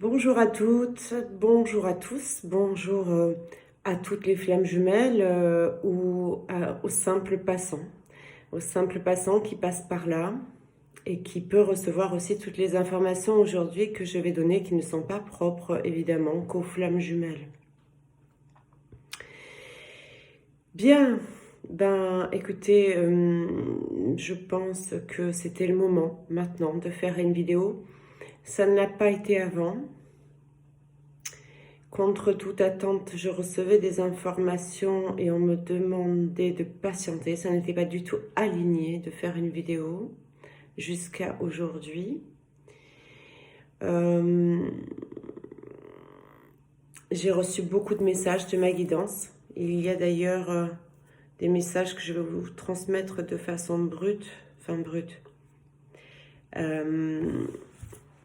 Bonjour à toutes, bonjour à tous, bonjour à toutes les flammes jumelles aux simples passants qui passent par là et qui peut recevoir aussi toutes les informations aujourd'hui que je vais donner qui ne sont pas propres évidemment qu'aux flammes jumelles. Bien, ben écoutez, je pense que c'était le moment maintenant de faire une vidéo. Ça ne l'a pas été avant. Contre toute attente, je recevais des informations et on me demandait de patienter. Ça n'était pas du tout aligné de faire une vidéo jusqu'à aujourd'hui. J'ai reçu beaucoup de messages de ma guidance. Il y a d'ailleurs des messages que je vais vous transmettre de façon brute,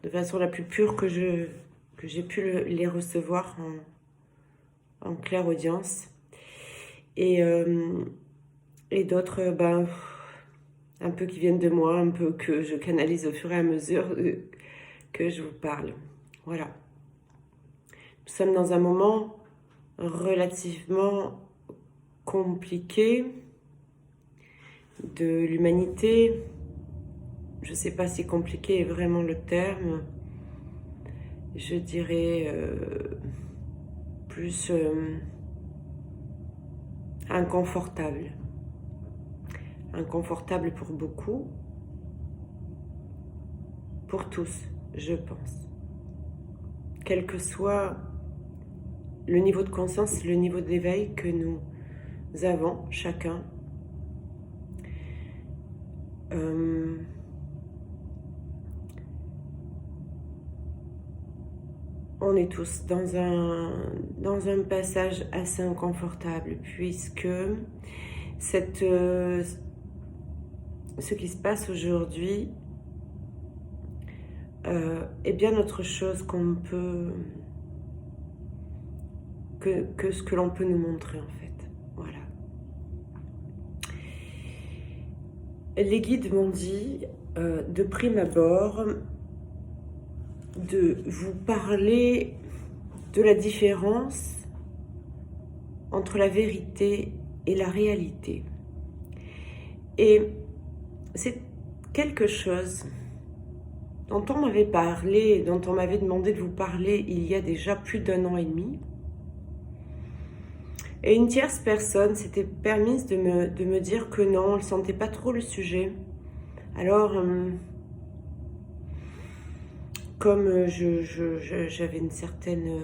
de façon la plus pure que j'ai pu les recevoir en claire audience. Et d'autres, un peu qui viennent de moi, un peu que je canalise au fur et à mesure que je vous parle. Voilà. Nous sommes dans un moment relativement compliqué de l'humanité. Je ne sais pas si compliqué est vraiment le terme. Je dirais plus inconfortable. Inconfortable pour beaucoup, pour tous, je pense. Quel que soit le niveau de conscience, le niveau d'éveil que nous avons chacun, on est tous dans un passage assez inconfortable puisque ce qui se passe aujourd'hui est bien autre chose qu'on peut que ce que l'on peut nous montrer en fait. Voilà. Les guides m'ont dit de prime abord de vous parler de la différence entre la vérité et la réalité. Et c'est quelque chose dont on m'avait parlé, dont on m'avait demandé de vous parler il y a déjà plus d'1 an et demi. Et une tierce personne s'était permise de me dire que non, elle ne sentait pas trop le sujet. Alors, comme j'avais une certaine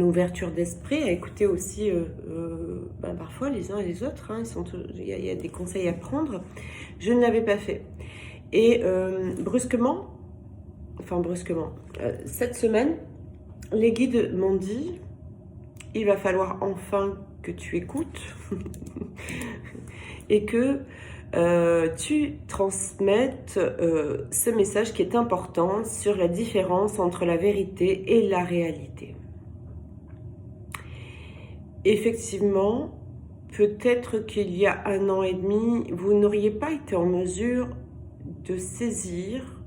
ouverture d'esprit à écouter aussi parfois les uns et les autres, hein, il y a des conseils à prendre, je ne l'avais pas fait. Et brusquement, cette semaine, les guides m'ont dit, il va falloir enfin que tu écoutes et que tu transmettes ce message qui est important sur la différence entre la vérité et la réalité. Effectivement, peut-être qu'il y a 1 an et demi, vous n'auriez pas été en mesure de saisir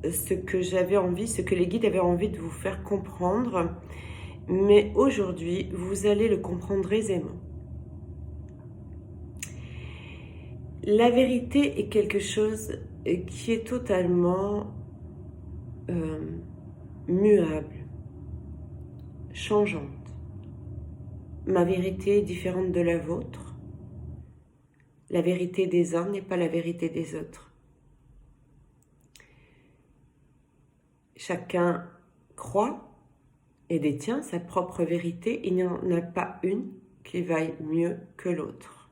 ce que j'avais envie, ce que les guides avaient envie de vous faire comprendre. Mais aujourd'hui, vous allez le comprendre aisément. La vérité est quelque chose qui est totalement muable, changeante. Ma vérité est différente de la vôtre. La vérité des uns n'est pas la vérité des autres. Chacun croit et détient sa propre vérité. Il n'y en a pas une qui vaille mieux que l'autre.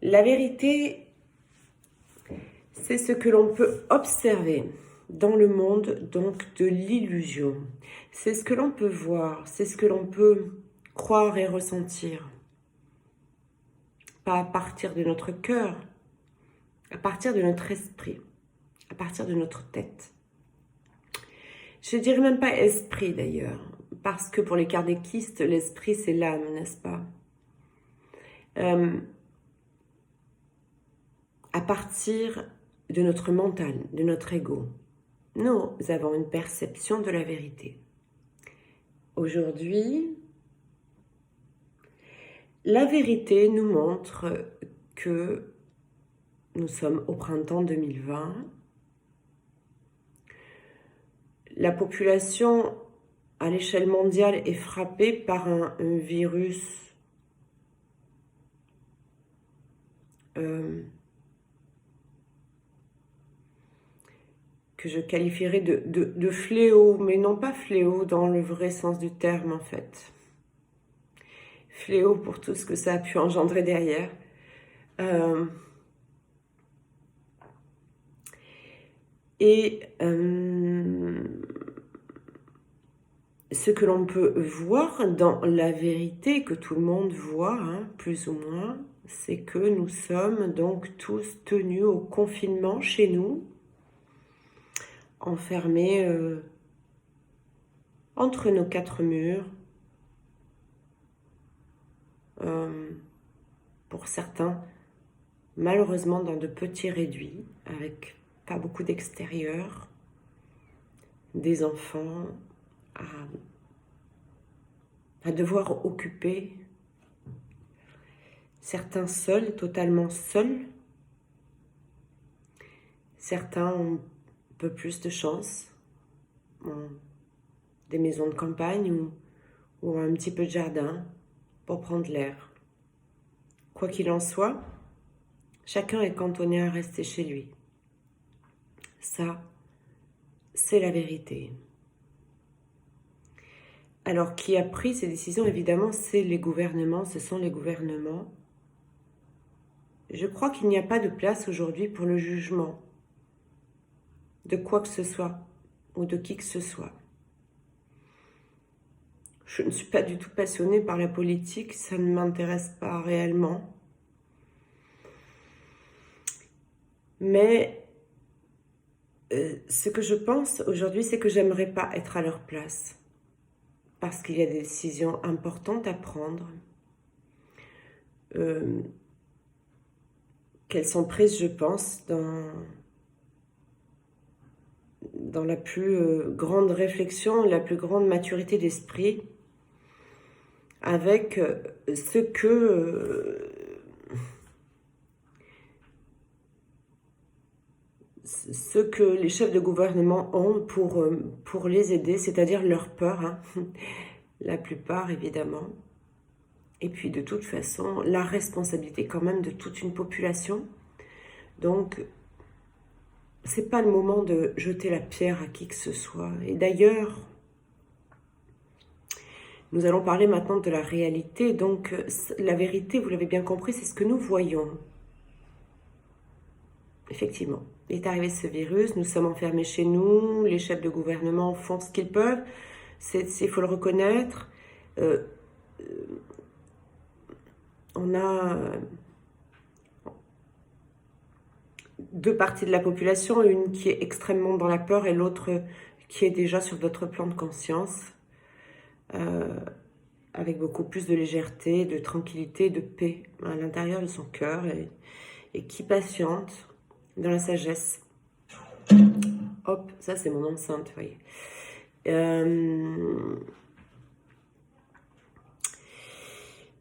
La vérité, c'est ce que l'on peut observer dans le monde donc de l'illusion. C'est ce que l'on peut voir, c'est ce que l'on peut croire et ressentir. Pas à partir de notre cœur, à partir de notre esprit, à partir de notre tête. Je dirais même pas esprit d'ailleurs, parce que pour les kardékistes, l'esprit c'est l'âme, n'est-ce pas? à partir de notre mental, de notre ego. Nous avons une perception de la vérité. Aujourd'hui, la vérité nous montre que nous sommes au printemps 2020. La population à l'échelle mondiale est frappée par un virus que je qualifierais de fléau, mais non pas fléau dans le vrai sens du terme en fait. Fléau pour tout ce que ça a pu engendrer derrière. Ce que l'on peut voir dans la vérité, que tout le monde voit, hein, plus ou moins, c'est que nous sommes donc tous tenus au confinement chez nous, enfermés entre nos quatre murs, pour certains, malheureusement dans de petits réduits, avec pas beaucoup d'extérieur, des enfants à devoir occuper, certains seuls, totalement seuls, certains ont un peu plus de chance, ont des maisons de campagne ou un petit peu de jardin pour prendre l'air. Quoi qu'il en soit, chacun est cantonné à rester chez lui. Ça, c'est la vérité. Alors, qui a pris ces décisions, évidemment, c'est les gouvernements, ce sont les gouvernements. Je crois qu'il n'y a pas de place aujourd'hui pour le jugement de quoi que ce soit ou de qui que ce soit. Je ne suis pas du tout passionnée par la politique, ça ne m'intéresse pas réellement. Mais ce que je pense aujourd'hui, c'est que j'aimerais pas être à leur place. Parce qu'il y a des décisions importantes à prendre, qu'elles sont prises, je pense, dans la plus grande réflexion, la plus grande maturité d'esprit, avec ce que les chefs de gouvernement ont pour les aider, c'est-à-dire leur peur, hein, la plupart évidemment. Et puis de toute façon, la responsabilité quand même de toute une population. Donc, c'est pas le moment de jeter la pierre à qui que ce soit. Et d'ailleurs, nous allons parler maintenant de la réalité. Donc, la vérité, vous l'avez bien compris, c'est ce que nous voyons. Effectivement, il est arrivé ce virus, nous sommes enfermés chez nous, les chefs de gouvernement font ce qu'ils peuvent, il faut le reconnaître. On a deux parties de la population, une qui est extrêmement dans la peur et l'autre qui est déjà sur d'autres plans de conscience, avec beaucoup plus de légèreté, de tranquillité, de paix à l'intérieur de son cœur et qui patiente dans la sagesse. Hop, ça c'est mon enceinte, vous voyez.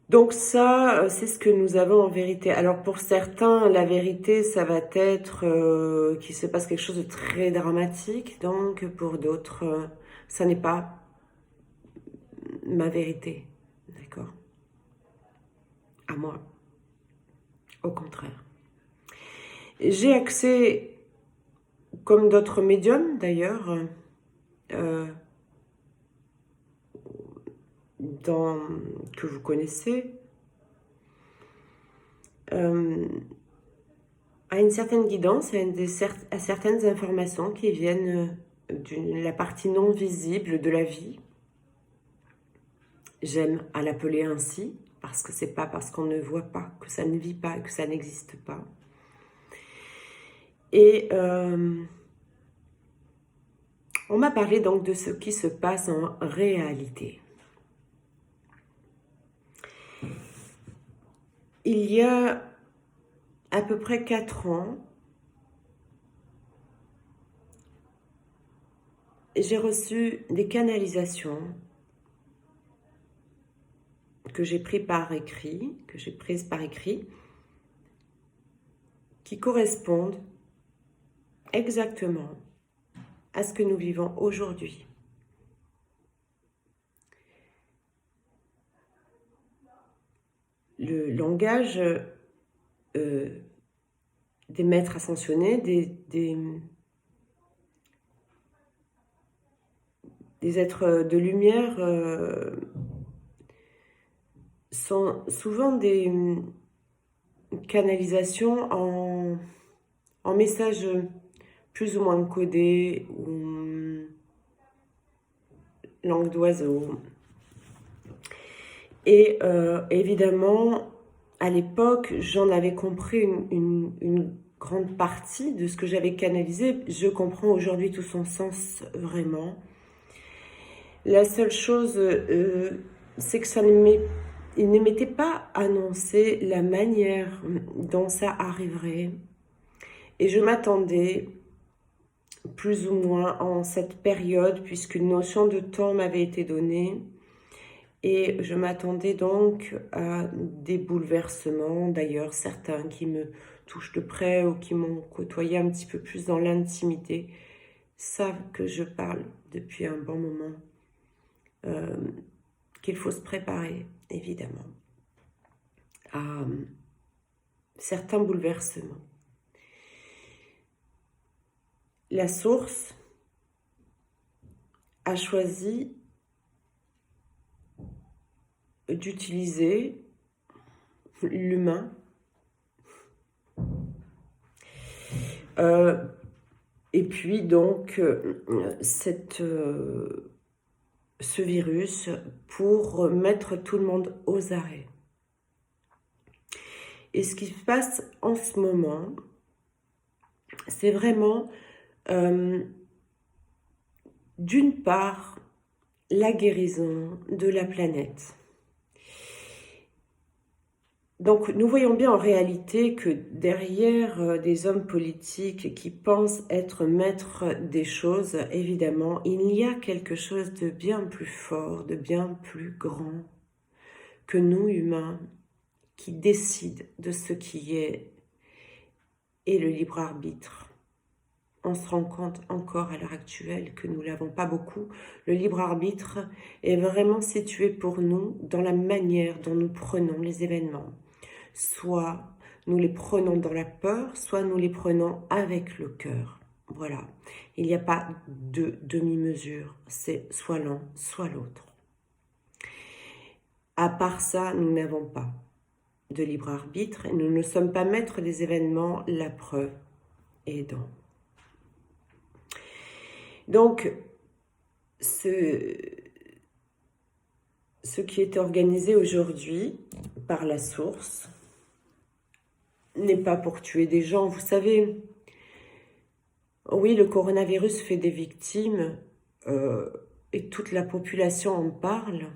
Donc ça, c'est ce que nous avons en vérité. Alors pour certains, la vérité, ça va être qu'il se passe quelque chose de très dramatique. Donc pour d'autres, ça n'est pas ma vérité. D'accord? À moi. Au contraire. J'ai accès, comme d'autres médiums d'ailleurs, que vous connaissez, à une certaine guidance, à certaines informations qui viennent de la partie non visible de la vie. J'aime à l'appeler ainsi, parce que c'est pas parce qu'on ne voit pas que ça ne vit pas, que ça n'existe pas. Et on m'a parlé donc de ce qui se passe en réalité. Il y a à peu près 4 ans, j'ai reçu des canalisations que j'ai prises par écrit, qui correspondent exactement à ce que nous vivons aujourd'hui. Le langage des maîtres ascensionnés, des êtres de lumière sont souvent des canalisations en messages plus ou moins codés ou langue d'oiseau. Et évidemment, à l'époque, j'en avais compris une grande partie de ce que j'avais canalisé. Je comprends aujourd'hui tout son sens vraiment. La seule chose, c'est que il ne m'était pas annoncé la manière dont ça arriverait. Et je m'attendais plus ou moins en cette période, puisqu'une notion de temps m'avait été donnée. Et je m'attendais donc à des bouleversements, d'ailleurs certains qui me touchent de près ou qui m'ont côtoyé un petit peu plus dans l'intimité savent que je parle depuis un bon moment, qu'il faut se préparer évidemment à certains bouleversements. La source a choisi d'utiliser l'humain et puis donc ce virus pour mettre tout le monde aux arrêts. Et ce qui se passe en ce moment, c'est vraiment d'une part la guérison de la planète. Donc nous voyons bien en réalité que derrière des hommes politiques qui pensent être maîtres des choses, évidemment, il y a quelque chose de bien plus fort, de bien plus grand que nous humains qui décident de ce qui est et le libre arbitre. On se rend compte encore à l'heure actuelle que nous ne l'avons pas beaucoup. Le libre arbitre est vraiment situé pour nous dans la manière dont nous prenons les événements. Soit nous les prenons dans la peur, soit nous les prenons avec le cœur. Voilà. Il n'y a pas de demi-mesure. C'est soit l'un, soit l'autre. À part ça, nous n'avons pas de libre arbitre et nous ne sommes pas maîtres des événements, la preuve aidant. Donc, ce qui est organisé aujourd'hui par la source n'est pas pour tuer des gens, vous savez. Oui, le coronavirus fait des victimes et toute la population en parle.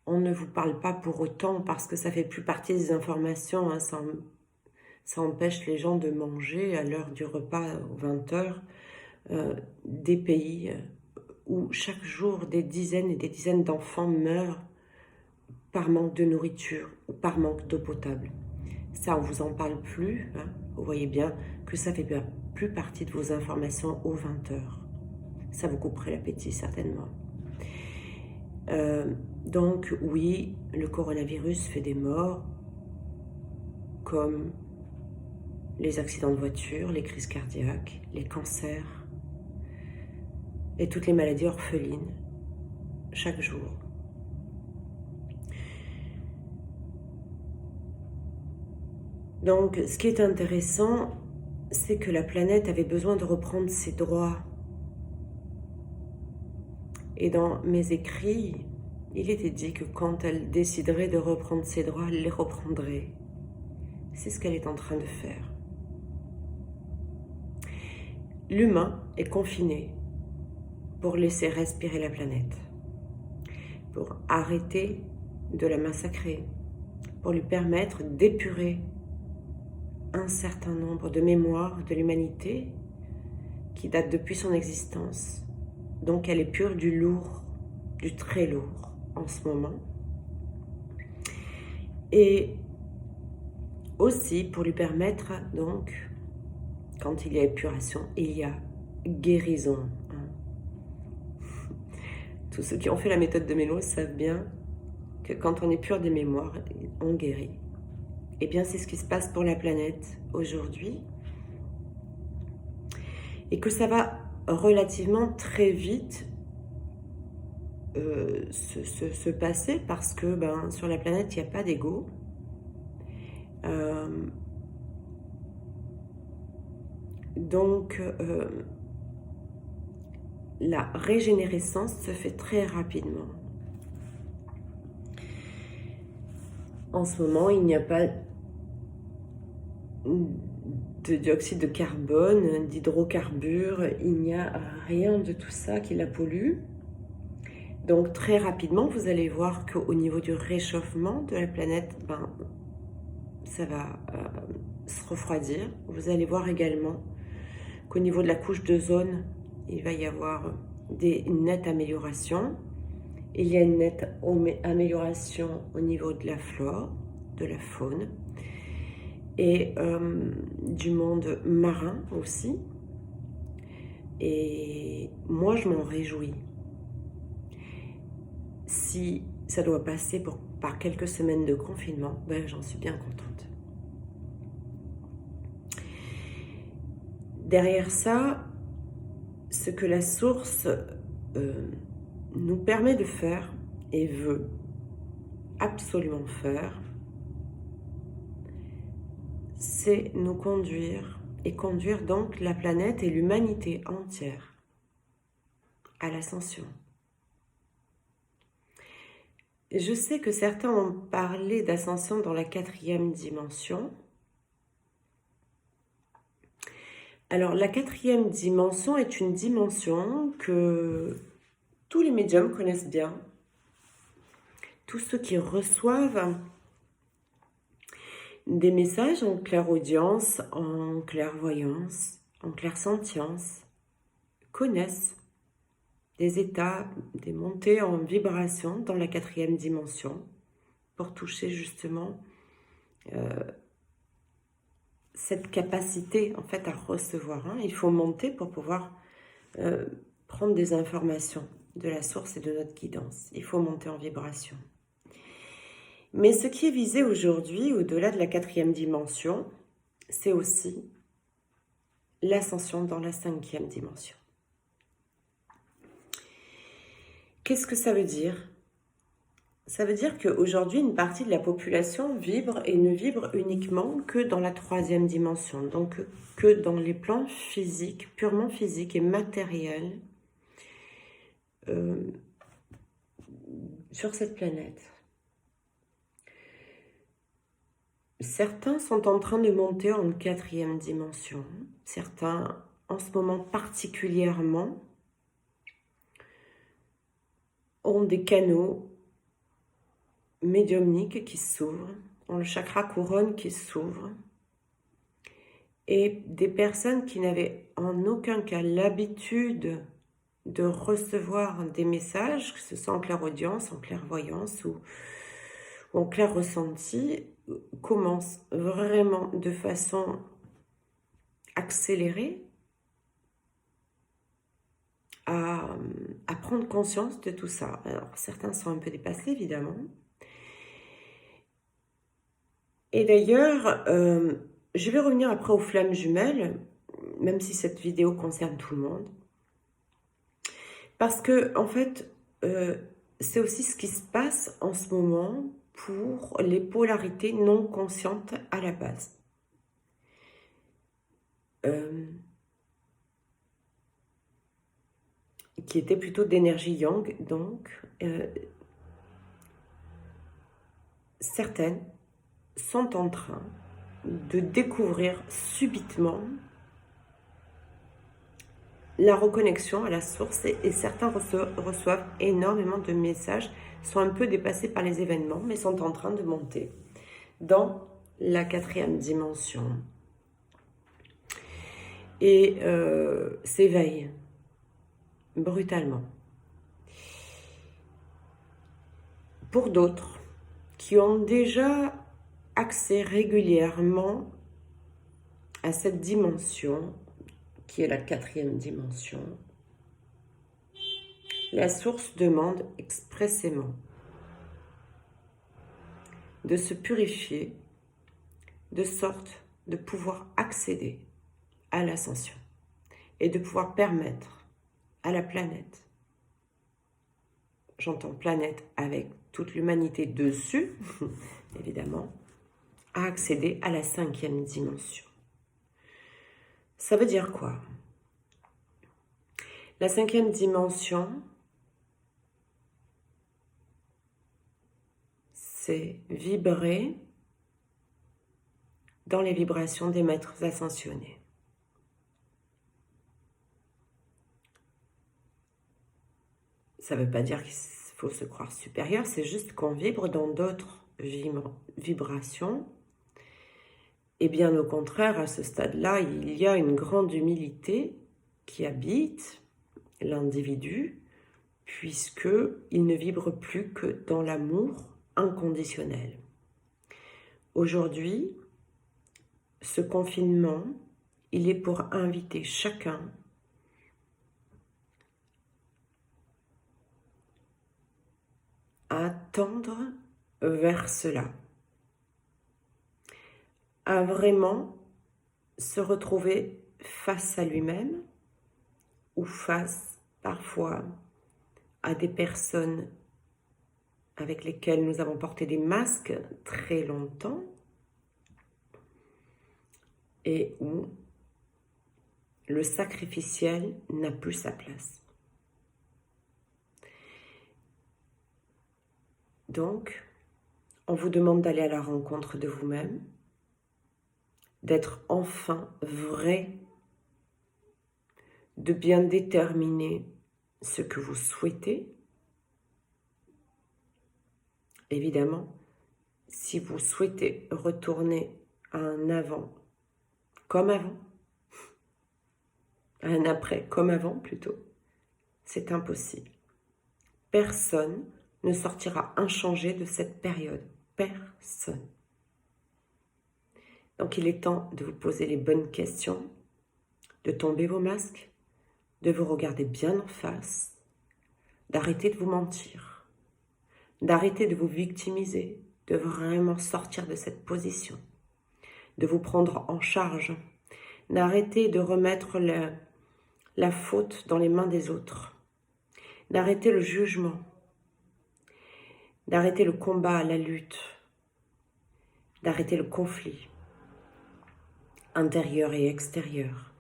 On ne vous parle pas pour autant parce que ça fait plus partie des informations. Hein, ça empêche les gens de manger à l'heure du repas, aux 20h, des pays où chaque jour des dizaines et des dizaines d'enfants meurent par manque de nourriture ou par manque d'eau potable. Ça, on ne vous en parle plus. Hein. Vous voyez bien que ça fait plus partie de vos informations aux 20h. Ça vous couperait l'appétit, certainement. Donc, oui, le coronavirus fait des morts, comme les accidents de voiture, les crises cardiaques, les cancers et toutes les maladies orphelines, chaque jour. Donc, ce qui est intéressant, c'est que la planète avait besoin de reprendre ses droits. Et dans mes écrits, il était dit que quand elle déciderait de reprendre ses droits, elle les reprendrait. C'est ce qu'elle est en train de faire. L'humain est confiné pour laisser respirer la planète, pour arrêter de la massacrer, pour lui permettre d'épurer un certain nombre de mémoires de l'humanité qui datent depuis son existence. Donc elle est pure du lourd, du très lourd en ce moment. Et aussi pour lui permettre, donc, quand il y a épuration, il y a guérison. Tous ceux qui ont fait la méthode de Mélo savent bien que quand on épure des mémoires, on guérit. Et bien c'est ce qui se passe pour la planète aujourd'hui. Et que ça va relativement très vite se passer parce que sur la planète, il n'y a pas d'ego. Donc, la régénérescence se fait très rapidement. En ce moment, il n'y a pas de dioxyde de carbone, d'hydrocarbures, il n'y a rien de tout ça qui la pollue. Donc très rapidement, vous allez voir qu'au niveau du réchauffement de la planète, ça va se refroidir. Vous allez voir également qu'au niveau de la couche d'ozone, il va y avoir des nettes améliorations. Il y a une nette amélioration au niveau de la flore, de la faune et du monde marin aussi. Et moi, je m'en réjouis. Si ça doit passer par quelques semaines de confinement, j'en suis bien contente. Derrière ça, ce que la source nous permet de faire et veut absolument faire, c'est nous conduire et conduire donc la planète et l'humanité entière à l'ascension. Je sais que certains ont parlé d'ascension dans la 4e dimension. Alors, la 4e dimension est une dimension que tous les médiums connaissent bien. Tous ceux qui reçoivent des messages en clairaudience, en clairvoyance, en clairsentience, connaissent des états, des montées en vibration dans la 4e dimension pour toucher justement cette capacité en fait à recevoir. Il faut monter pour pouvoir prendre des informations de la source et de notre guidance. Il faut monter en vibration. Mais ce qui est visé aujourd'hui, au-delà de la 4e dimension, c'est aussi l'ascension dans la 5e dimension. Qu'est-ce que ça veut dire? Ça veut dire qu'aujourd'hui, une partie de la population vibre et ne vibre uniquement que dans la 3e dimension, donc que dans les plans physiques, purement physiques et matériels sur cette planète. Certains sont en train de monter en 4e dimension, certains en ce moment particulièrement ont des canaux médiumniques qui s'ouvrent, ont le chakra couronne qui s'ouvre, et des personnes qui n'avaient en aucun cas l'habitude de recevoir des messages, que ce soit en clairaudience, en clairvoyance ou en clair ressenti, commencent vraiment de façon accélérée à prendre conscience de tout ça. Alors, certains sont un peu dépassés, évidemment. Et d'ailleurs, je vais revenir après aux flammes jumelles, même si cette vidéo concerne tout le monde. Parce que, en fait, c'est aussi ce qui se passe en ce moment pour les polarités non conscientes à la base. Qui était plutôt d'énergie yang, donc certaines sont en train de découvrir subitement la reconnexion à la source et certains reçoivent énormément de messages, sont un peu dépassés par les événements, mais sont en train de monter dans la 4e dimension. et s'éveille brutalement. Pour d'autres qui ont déjà accès régulièrement à cette dimension, qui est la 4e dimension, la source demande expressément de se purifier de sorte de pouvoir accéder à l'ascension et de pouvoir permettre à la planète, j'entends planète avec toute l'humanité dessus, évidemment, à accéder à la 5e dimension. Ça veut dire quoi? La 5e dimension, c'est vibrer dans les vibrations des maîtres ascensionnés. Ça ne veut pas dire qu'il faut se croire supérieur, c'est juste qu'on vibre dans d'autres vibrations. Et bien au contraire, à ce stade-là, il y a une grande humilité qui habite l'individu, puisqu'il ne vibre plus que dans l'amour inconditionnel. Aujourd'hui, ce confinement, il est pour inviter chacun à tendre vers cela, à vraiment se retrouver face à lui-même ou face parfois à des personnes avec lesquelles nous avons porté des masques très longtemps et où le sacrificiel n'a plus sa place. Donc, on vous demande d'aller à la rencontre de vous-même, d'être enfin vrai, de bien déterminer ce que vous souhaitez. Évidemment, si vous souhaitez retourner à un avant comme avant, à un après comme avant plutôt, c'est impossible. Personne ne sortira inchangé de cette période. Personne. Donc il est temps de vous poser les bonnes questions, de tomber vos masques, de vous regarder bien en face, d'arrêter de vous mentir, d'arrêter de vous victimiser, de vraiment sortir de cette position, de vous prendre en charge, d'arrêter de remettre la faute dans les mains des autres, d'arrêter le jugement, d'arrêter le combat, la lutte, d'arrêter le conflit intérieur et extérieur.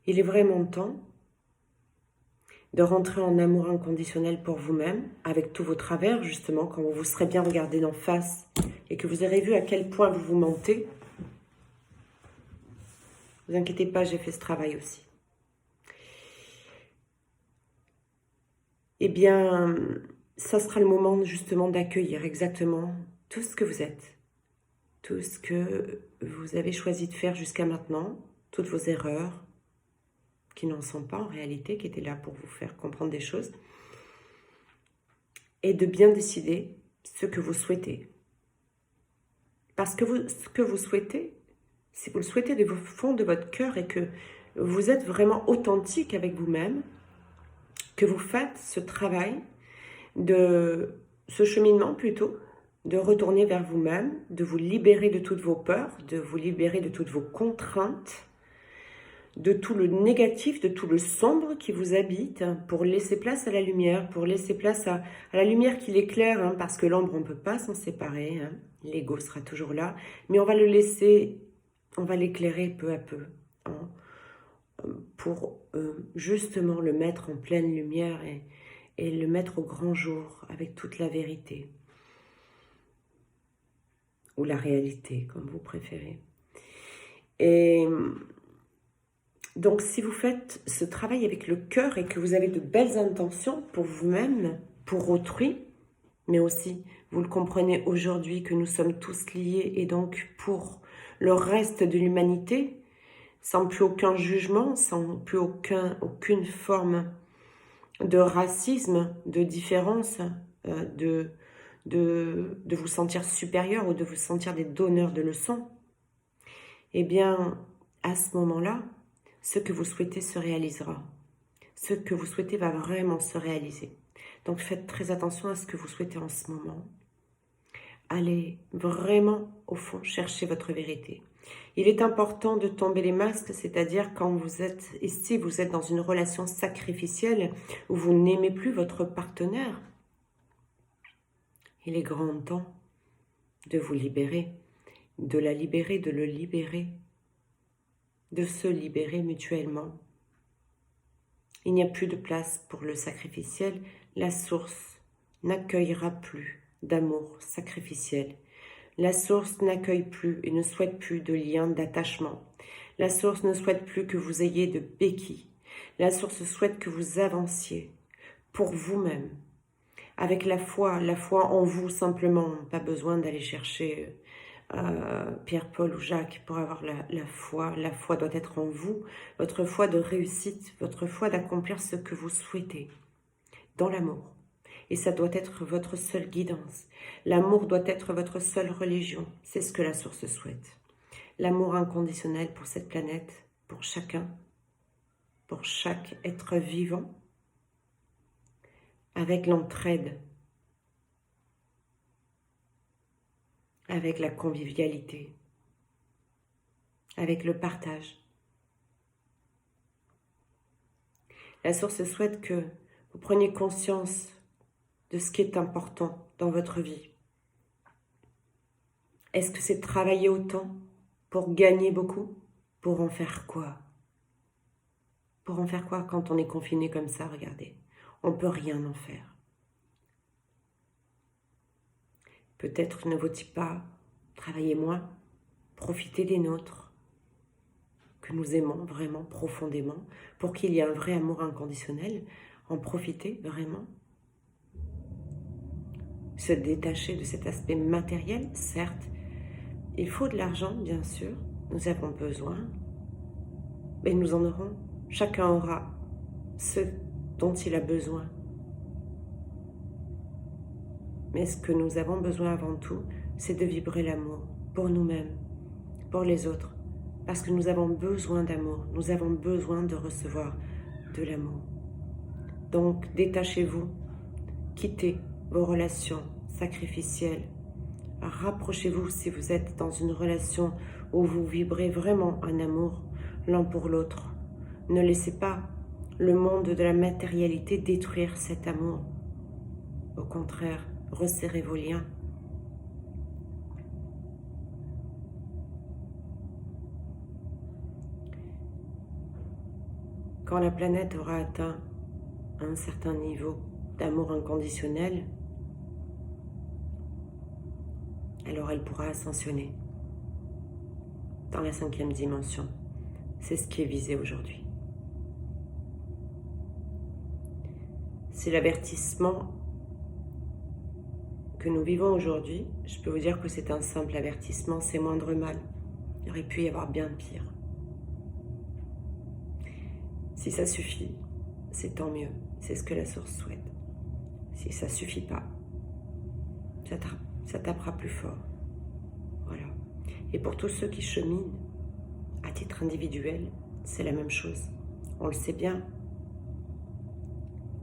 Il est vraiment temps de rentrer en amour inconditionnel pour vous-même, avec tous vos travers, justement, quand vous vous serez bien regardé d'en face et que vous aurez vu à quel point vous vous mentez. Ne vous inquiétez pas, j'ai fait ce travail aussi. Eh bien, ça sera le moment justement d'accueillir exactement tout ce que vous êtes, tout ce que vous avez choisi de faire jusqu'à maintenant, toutes vos erreurs, qui n'en sont pas en réalité, qui étaient là pour vous faire comprendre des choses, et de bien décider ce que vous souhaitez. Parce que ce que vous souhaitez, si vous le souhaitez de vos fonds de votre cœur et que vous êtes vraiment authentique avec vous-même, que vous faites ce travail, ce cheminement plutôt, de retourner vers vous-même, de vous libérer de toutes vos peurs, de vous libérer de toutes vos contraintes, de tout le négatif, de tout le sombre qui vous habite, pour laisser place à la lumière, pour laisser place à la lumière qui l'éclaire, hein, parce que l'ombre, on ne peut pas s'en séparer, hein, l'ego sera toujours là, mais on va le laisser, on va l'éclairer peu à peu, hein, pour justement le mettre en pleine lumière et le mettre au grand jour avec toute la vérité, ou la réalité, comme vous préférez. Et donc, si vous faites ce travail avec le cœur et que vous avez de belles intentions pour vous-même, pour autrui, mais aussi Vous le comprenez aujourd'hui que nous sommes tous liés et donc pour le reste de l'humanité, sans plus aucun jugement, sans plus aucune forme de racisme, de différence, de vous sentir supérieur ou de vous sentir des donneurs de leçons, eh bien, à ce moment-là, ce que vous souhaitez se réalisera. Ce que vous souhaitez va vraiment se réaliser. Donc faites très attention à ce que vous souhaitez en ce moment. Allez vraiment au fond chercher votre vérité. Il est important de tomber les masques, c'est-à-dire quand vous êtes ici, vous êtes dans une relation sacrificielle où vous n'aimez plus votre partenaire. Il est grand temps de vous libérer, de la libérer, de le libérer, de se libérer mutuellement. Il n'y a plus de place pour le sacrificiel. La source n'accueillera plus d'amour sacrificiel. La source n'accueille plus et ne souhaite plus de lien d'attachement. La source ne souhaite plus que vous ayez de béquilles. La source souhaite que vous avanciez pour vous-même, avec la foi en vous simplement. Pas besoin d'aller chercher Pierre, Paul ou Jacques pour avoir la foi. La foi doit être en vous, votre foi de réussite, votre foi d'accomplir ce que vous souhaitez dans l'amour. Et ça doit être votre seule guidance. L'amour doit être votre seule religion. C'est ce que la source souhaite. L'amour inconditionnel pour cette planète, pour chacun, pour chaque être vivant, avec l'entraide, avec la convivialité, avec le partage. La source souhaite que vous preniez conscience de ce qui est important dans votre vie. Est-ce que c'est travailler autant pour gagner beaucoup? Pour en faire quoi? Pour en faire quoi quand on est confiné comme ça? Regardez, on ne peut rien en faire. Peut-être ne vaut-il pas travailler moins, profiter des nôtres, que nous aimons vraiment profondément, pour qu'il y ait un vrai amour inconditionnel, en profiter vraiment. Se détacher de cet aspect matériel, certes, il faut de l'argent, bien sûr, nous avons besoin, mais nous en aurons, chacun aura ce dont il a besoin. Mais ce que nous avons besoin avant tout, c'est de vibrer l'amour pour nous-mêmes, pour les autres, parce que nous avons besoin d'amour, nous avons besoin de recevoir de l'amour. Donc, détachez-vous, quittez vos relations sacrificielles, rapprochez-vous si vous êtes dans une relation où vous vibrez vraiment un amour l'un pour l'autre. Ne laissez pas le monde de la matérialité détruire cet amour. Au contraire, resserrez vos liens. Quand la planète aura atteint un certain niveau d'amour inconditionnel, alors elle pourra ascensionner dans la 5e dimension. C'est ce qui est visé aujourd'hui. C'est l'avertissement que nous vivons aujourd'hui. Je peux vous dire que c'est un simple avertissement, c'est moindre mal. Il aurait pu y avoir bien pire. Si ça suffit, c'est tant mieux. C'est ce que la source souhaite. Si ça ne suffit pas, ça tapera plus fort. Voilà. Et pour tous ceux qui cheminent à titre individuel, c'est la même chose. On le sait bien.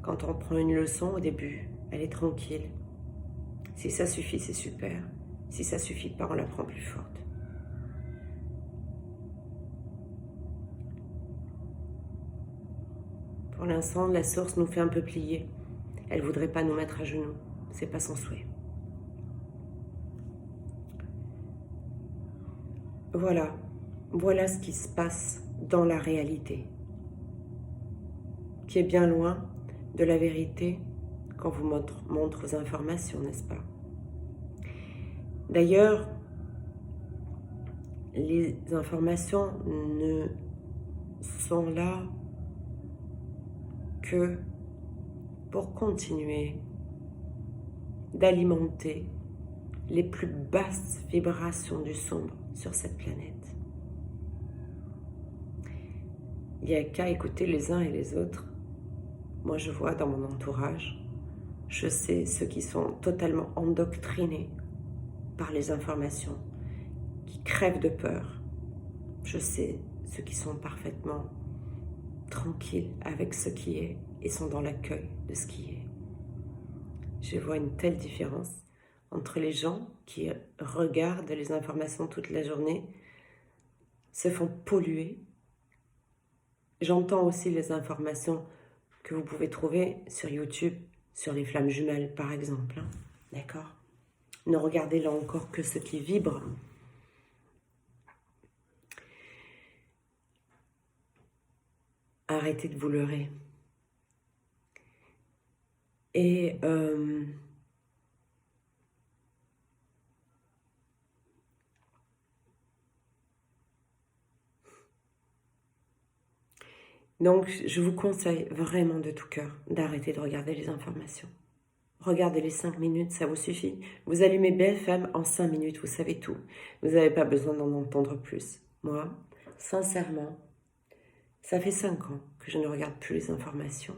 Quand on prend une leçon au début, elle est tranquille. Si ça suffit, c'est super. Si ça suffit pas, on la prend plus forte. Pour l'instant, la source nous fait un peu plier. Elle ne voudrait pas nous mettre à genoux. C'est pas son souhait. Voilà. Voilà ce qui se passe dans la réalité, qui est bien loin de la vérité qu'on vous montre aux informations, n'est-ce pas? D'ailleurs, les informations ne sont là que pour continuer d'alimenter les plus basses vibrations du sombre sur cette planète. Il n'y a qu'à écouter les uns et les autres. Moi, je vois dans mon entourage, je sais ceux qui sont totalement endoctrinés par les informations, qui crèvent de peur. Je sais ceux qui sont parfaitement tranquilles avec ce qui est et sont dans l'accueil de ce qui est. Je vois une telle différence entre les gens qui regardent les informations toute la journée, se font polluer. J'entends aussi les informations que vous pouvez trouver sur YouTube, sur les flammes jumelles par exemple. D'accord ? Ne regardez là encore que ce qui vibre. Arrêtez de vous leurrer. Et donc, je vous conseille vraiment de tout cœur d'arrêter de regarder les informations. Regardez les 5 minutes, ça vous suffit. Vous allumez BFM, en 5 minutes, vous savez tout. Vous n'avez pas besoin d'en entendre plus. Moi, sincèrement, ça fait 5 ans que je ne regarde plus les informations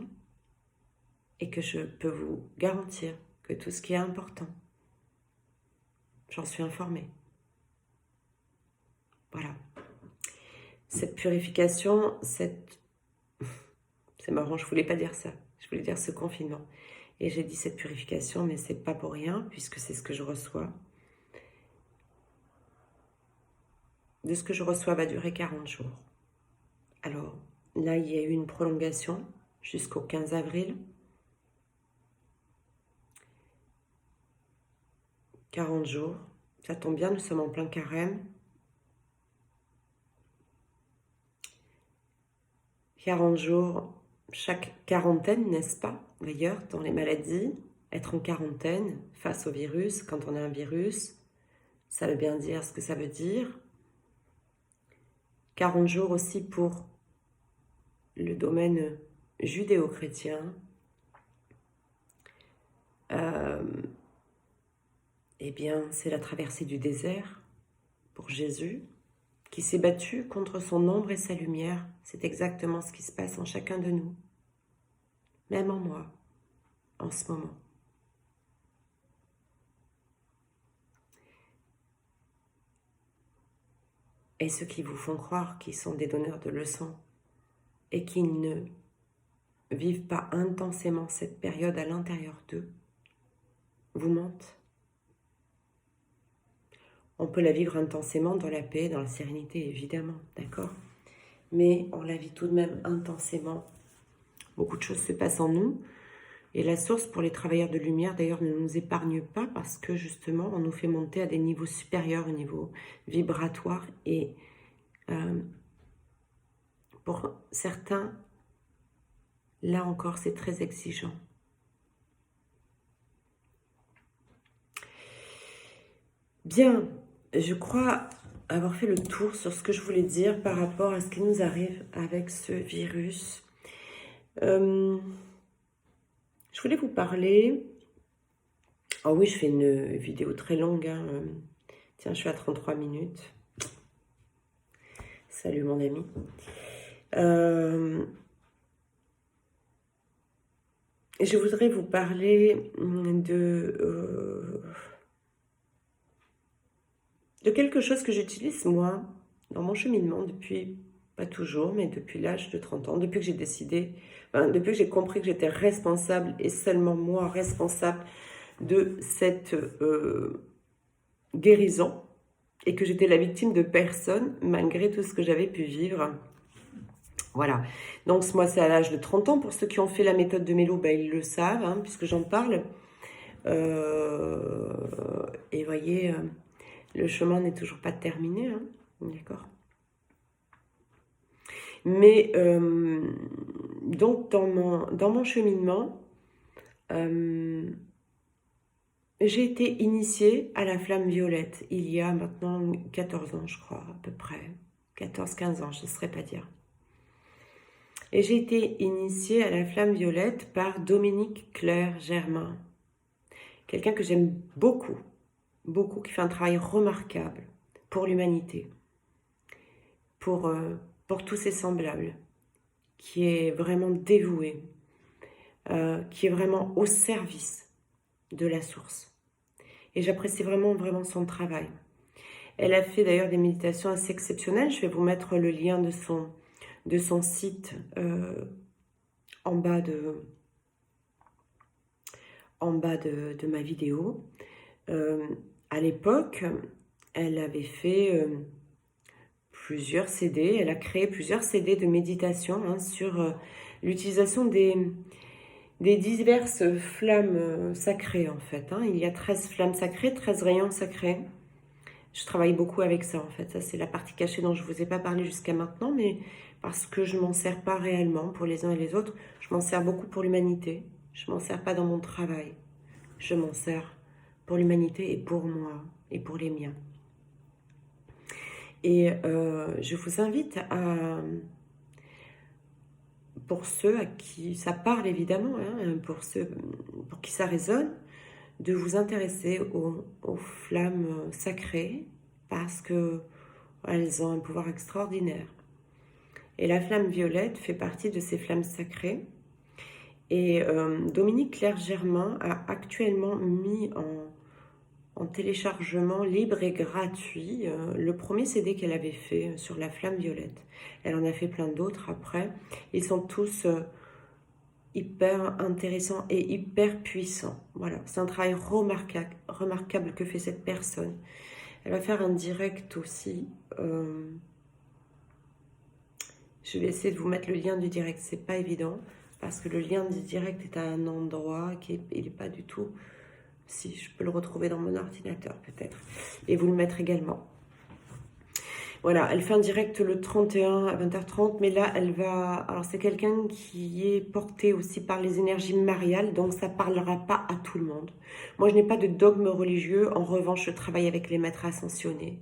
et que je peux vous garantir que tout ce qui est important, j'en suis informée. Voilà. Cette purification, c'est marrant, je voulais pas dire ça. Je voulais dire ce confinement. Et j'ai dit cette purification, mais c'est pas pour rien, puisque c'est ce que je reçois. De ce que je reçois va durer 40 jours. Alors, là, il y a eu une prolongation jusqu'au 15 avril. 40 jours. Ça tombe bien, nous sommes en plein carême. 40 jours, chaque quarantaine, n'est-ce pas? D'ailleurs, dans les maladies, être en quarantaine face au virus, quand on a un virus, ça veut bien dire ce que ça veut dire. 40 jours aussi pour le domaine judéo-chrétien. Eh bien, c'est la traversée du désert pour Jésus, qui s'est battu contre son ombre et sa lumière. C'est exactement ce qui se passe en chacun de nous, même en moi, en ce moment. Et ceux qui vous font croire qu'ils sont des donneurs de leçons et qu'ils ne vivent pas intensément cette période à l'intérieur d'eux, vous mentent. On peut la vivre intensément dans la paix, dans la sérénité, évidemment, d'accord ? Mais on la vit tout de même intensément. Beaucoup de choses se passent en nous. Et la source pour les travailleurs de lumière, d'ailleurs, ne nous épargne pas parce que, justement, on nous fait monter à des niveaux supérieurs, au niveau vibratoire. Et pour certains, là encore, c'est très exigeant. Bien, je crois avoir fait le tour sur ce que je voulais dire par rapport à ce qui nous arrive avec ce virus. Je voulais vous parler... Oh oui, je fais une vidéo très longue. Hein. Tiens, je suis à 33 minutes. Salut mon ami. Je voudrais vous parler de quelque chose que j'utilise moi dans mon cheminement depuis, pas toujours, mais depuis l'âge de 30 ans, depuis que j'ai décidé, depuis que j'ai compris que j'étais responsable et seulement moi responsable de cette guérison et que j'étais la victime de personne malgré tout ce que j'avais pu vivre. Voilà, donc moi c'est à l'âge de 30 ans, pour ceux qui ont fait la méthode de Mélo, ils le savent, hein, puisque j'en parle. Et voyez, le chemin n'est toujours pas terminé, hein, d'accord. Mais donc dans mon cheminement, j'ai été initiée à la flamme violette il y a maintenant 14 ans, je crois, à peu près. 14-15 ans, je ne saurais pas dire. Et j'ai été initiée à la flamme violette par Dominique Claire Germain. Quelqu'un que j'aime beaucoup. beaucoup, qui fait un travail remarquable pour l'humanité, pour tous ses semblables, qui est vraiment dévoué, qui est vraiment au service de la source. Et j'apprécie vraiment, vraiment son travail. Elle a fait d'ailleurs des méditations assez exceptionnelles. Je vais vous mettre le lien de son site en bas de ma vidéo. À l'époque, elle avait fait plusieurs CD, elle a créé plusieurs CD de méditation hein, sur l'utilisation des diverses flammes sacrées en fait. Hein. Il y a 13 flammes sacrées, 13 rayons sacrés. Je travaille beaucoup avec ça en fait. Ça c'est la partie cachée dont je ne vous ai pas parlé jusqu'à maintenant, mais parce que je ne m'en sers pas réellement pour les uns et les autres. Je m'en sers beaucoup pour l'humanité. Je ne m'en sers pas dans mon travail. Je m'en sers pour l'humanité et pour moi et pour les miens. Et je vous invite à, pour ceux à qui ça parle évidemment, hein, pour ceux pour qui ça résonne, de vous intéresser aux flammes sacrées parce qu'elles ont un pouvoir extraordinaire. Et la flamme violette fait partie de ces flammes sacrées. Et Dominique Clerc-Germain a actuellement mis en téléchargement libre et gratuit le premier CD qu'elle avait fait sur la flamme violette. Elle en a fait plein d'autres après. Ils sont tous hyper intéressants et hyper puissants. Voilà, c'est un travail remarquable que fait cette personne. Elle va faire un direct aussi. Je vais essayer de vous mettre le lien du direct. C'est pas évident parce que le lien du direct est à un endroit qui il est pas du tout. Si je peux le retrouver dans mon ordinateur peut-être et vous le mettre également. Voilà, elle fait un direct le 31 à 20h30, mais là, elle va... Alors, c'est quelqu'un qui est porté aussi par les énergies mariales, donc ça ne parlera pas à tout le monde. Moi, je n'ai pas de dogme religieux. En revanche, je travaille avec les maîtres ascensionnés,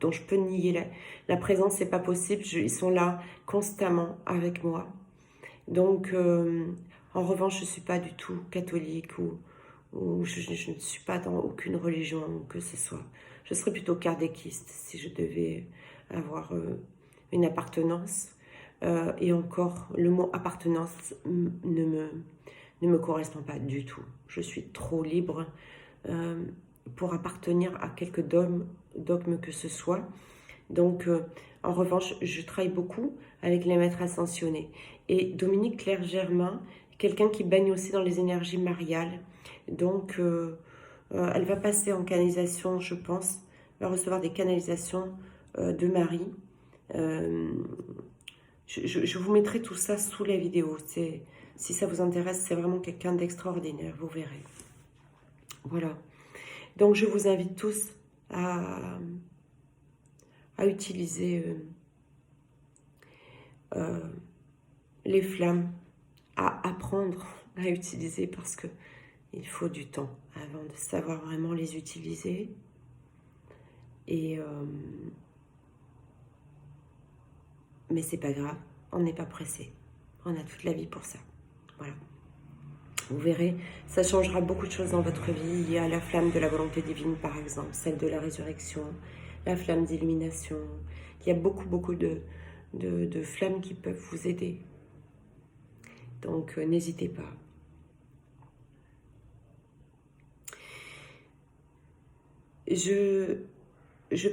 dont je peux nier la présence, c'est pas possible. Ils sont là constamment avec moi. Donc, en revanche, je ne suis pas du tout catholique ou je ne suis pas dans aucune religion que ce soit. Je serais plutôt kardékiste si je devais avoir une appartenance. Et encore, le mot appartenance ne me correspond pas du tout. Je suis trop libre pour appartenir à quelque dogme que ce soit. Donc, en revanche, je travaille beaucoup avec les maîtres ascensionnés. Et Dominique Clerc-Germain, quelqu'un qui baigne aussi dans les énergies mariales. Donc, elle va passer en canalisation, je pense. Elle va recevoir des canalisations de Marie. Je vous mettrai tout ça sous la vidéo. Si ça vous intéresse, c'est vraiment quelqu'un d'extraordinaire, vous verrez. Voilà. Donc, je vous invite tous à utiliser les flammes, à apprendre à utiliser parce que il faut du temps avant de savoir vraiment les utiliser. Et mais c'est pas grave, on n'est pas pressé. On a toute la vie pour ça. Voilà. Vous verrez, ça changera beaucoup de choses dans votre vie. Il y a la flamme de la volonté divine, par exemple, celle de la résurrection, la flamme d'illumination. Il y a beaucoup de flammes qui peuvent vous aider. Donc, n'hésitez pas. Je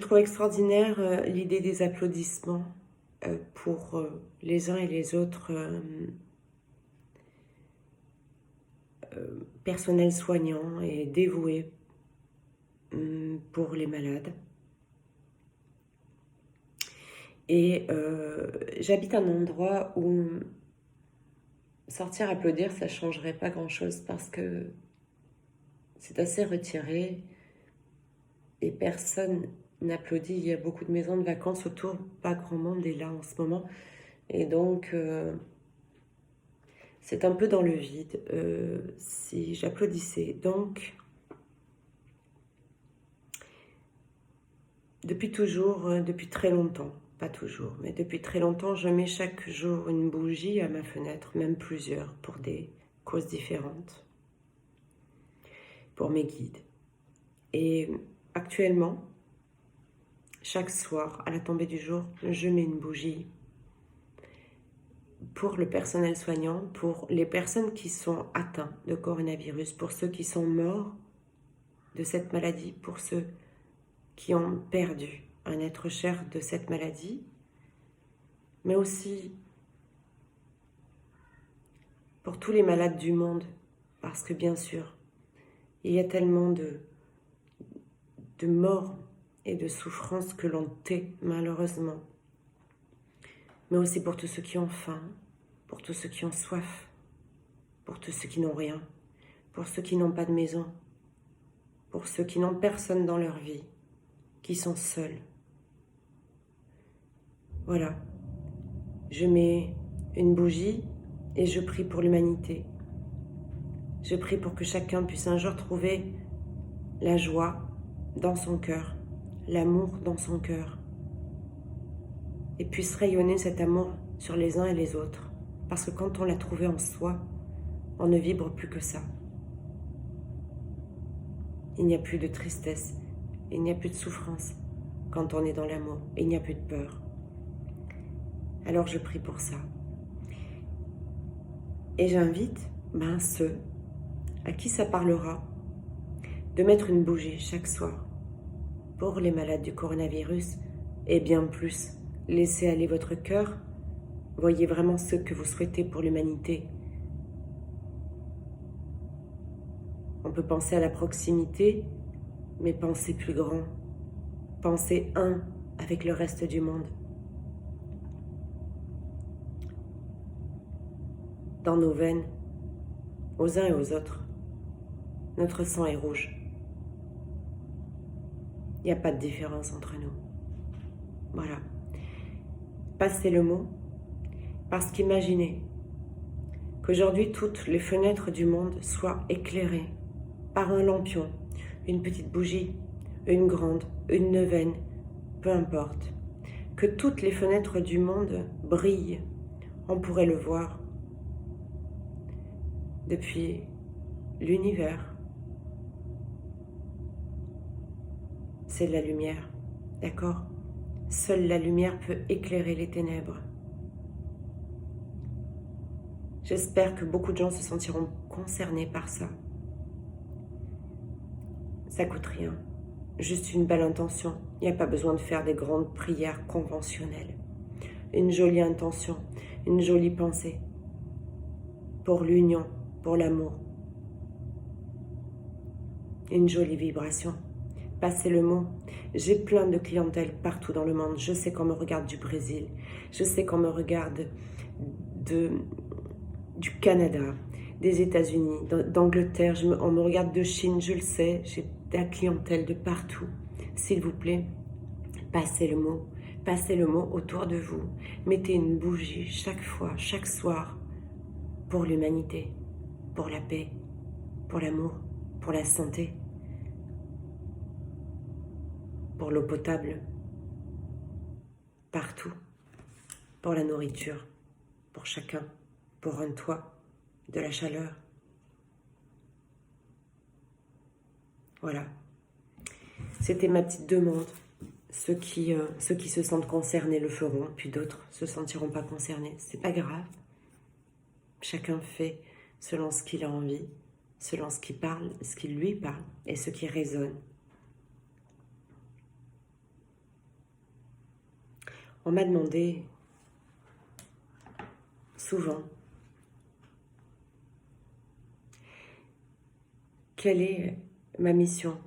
trouve extraordinaire l'idée des applaudissements pour les uns et les autres personnels soignants et dévoués pour les malades. Et j'habite un endroit où sortir applaudir, ça ne changerait pas grand-chose parce que c'est assez retiré et personne n'applaudit. Il y a beaucoup de maisons de vacances autour, pas grand monde est là en ce moment. Et donc, c'est un peu dans le vide si j'applaudissais. Donc, depuis toujours, depuis très longtemps, pas toujours, mais depuis très longtemps, je mets chaque jour une bougie à ma fenêtre, même plusieurs, pour des causes différentes, pour mes guides. Et actuellement, chaque soir, à la tombée du jour, je mets une bougie pour le personnel soignant, pour les personnes qui sont atteintes de coronavirus, pour ceux qui sont morts de cette maladie, pour ceux qui ont perdu un être cher de cette maladie, mais aussi pour tous les malades du monde, parce que bien sûr, il y a tellement de morts et de souffrances que l'on tait malheureusement, mais aussi pour tous ceux qui ont faim, pour tous ceux qui ont soif, pour tous ceux qui n'ont rien, pour ceux qui n'ont pas de maison, pour ceux qui n'ont personne dans leur vie, qui sont seuls. Voilà, je mets une bougie et je prie pour l'humanité. Je prie pour que chacun puisse un jour trouver la joie dans son cœur, l'amour dans son cœur, et puisse rayonner cet amour sur les uns et les autres. Parce que quand on l'a trouvé en soi, on ne vibre plus que ça. Il n'y a plus de tristesse, il n'y a plus de souffrance quand on est dans l'amour, il n'y a plus de peur. Alors je prie pour ça. Et j'invite ceux à qui ça parlera de mettre une bougie chaque soir pour les malades du coronavirus et bien plus. Laissez aller votre cœur, voyez vraiment ce que vous souhaitez pour l'humanité. On peut penser à la proximité, mais pensez plus grand. Pensez un avec le reste du monde. Dans nos veines, aux uns et aux autres, notre sang est rouge. Il n'y a pas de différence entre nous. Voilà. Passez le mot, parce qu'imaginez qu'aujourd'hui toutes les fenêtres du monde soient éclairées par un lampion, une petite bougie, une grande, une neuvaine, peu importe. Que toutes les fenêtres du monde brillent, on pourrait le voir depuis l'univers. C'est de la lumière, d'accord ? Seule la lumière peut éclairer les ténèbres. J'espère que beaucoup de gens se sentiront concernés par ça. Ça coûte rien, juste une belle intention. Il n'y a pas besoin de faire des grandes prières conventionnelles. Une jolie intention, une jolie pensée pour l'union, pour l'amour. Une jolie vibration. Passez le mot. J'ai plein de clientèle partout dans le monde. Je sais qu'on me regarde du Brésil. Je sais qu'on me regarde du Canada, des États-Unis, d'Angleterre. On me regarde de Chine, je le sais. J'ai de la clientèle de partout. S'il vous plaît, passez le mot. Passez le mot autour de vous. Mettez une bougie chaque fois, chaque soir, pour l'humanité, pour la paix, pour l'amour, pour la santé, pour l'eau potable, partout, pour la nourriture, pour chacun, pour un toit, de la chaleur. Voilà. C'était ma petite demande. Ceux qui se sentent concernés le feront, puis d'autres se sentiront pas concernés. C'est pas grave. Chacun fait selon ce qu'il a envie, selon ce qui lui parle et ce qui résonne. On m'a demandé souvent quelle est ma mission.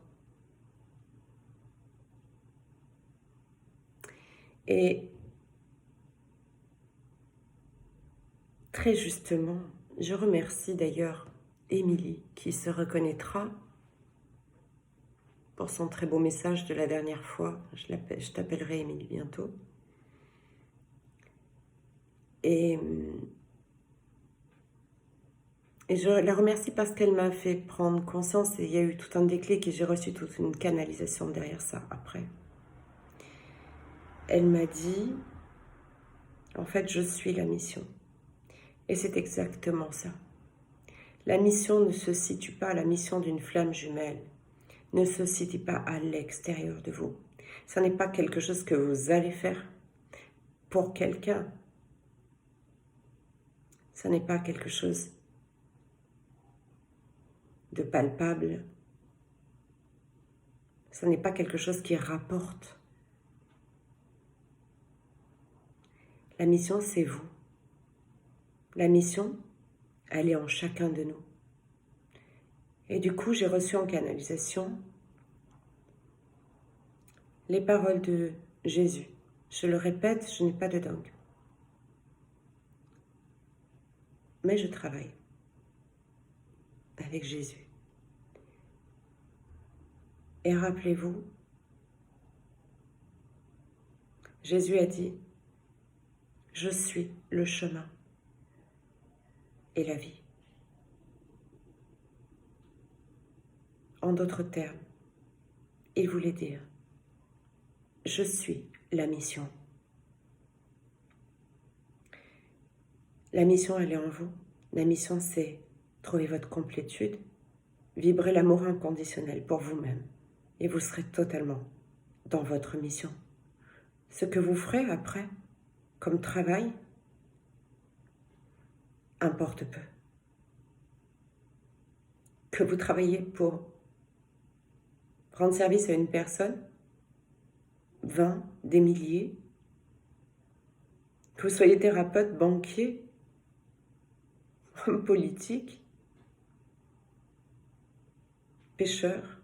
Et très justement, je remercie d'ailleurs Émilie qui se reconnaîtra pour son très beau message de la dernière fois. Je t'appellerai Émilie bientôt. Et je la remercie parce qu'elle m'a fait prendre conscience et il y a eu tout un déclic et j'ai reçu toute une canalisation derrière ça après. Elle m'a dit, en fait, je suis la mission. Et c'est exactement ça. La mission ne se situe pas à la mission d'une flamme jumelle. ne se situe pas à l'extérieur de vous. Ce n'est pas quelque chose que vous allez faire pour quelqu'un. Ce n'est pas quelque chose de palpable. Ce n'est pas quelque chose qui rapporte. La mission, c'est vous. La mission, elle est en chacun de nous. Et du coup, j'ai reçu en canalisation les paroles de Jésus. Je le répète, je n'ai pas de dingue. Mais je travaille avec Jésus. Et rappelez-vous, Jésus a dit, « Je suis le chemin et la vie. » En d'autres termes, il voulait dire, « Je suis la mission. » La mission, elle est en vous. La mission, c'est trouver votre complétude, vibrer l'amour inconditionnel pour vous-même, et vous serez totalement dans votre mission. Ce que vous ferez après, comme travail, importe peu. Que vous travaillez pour rendre service à une personne, 20, des milliers, que vous soyez thérapeute, banquier, homme politique, pêcheur,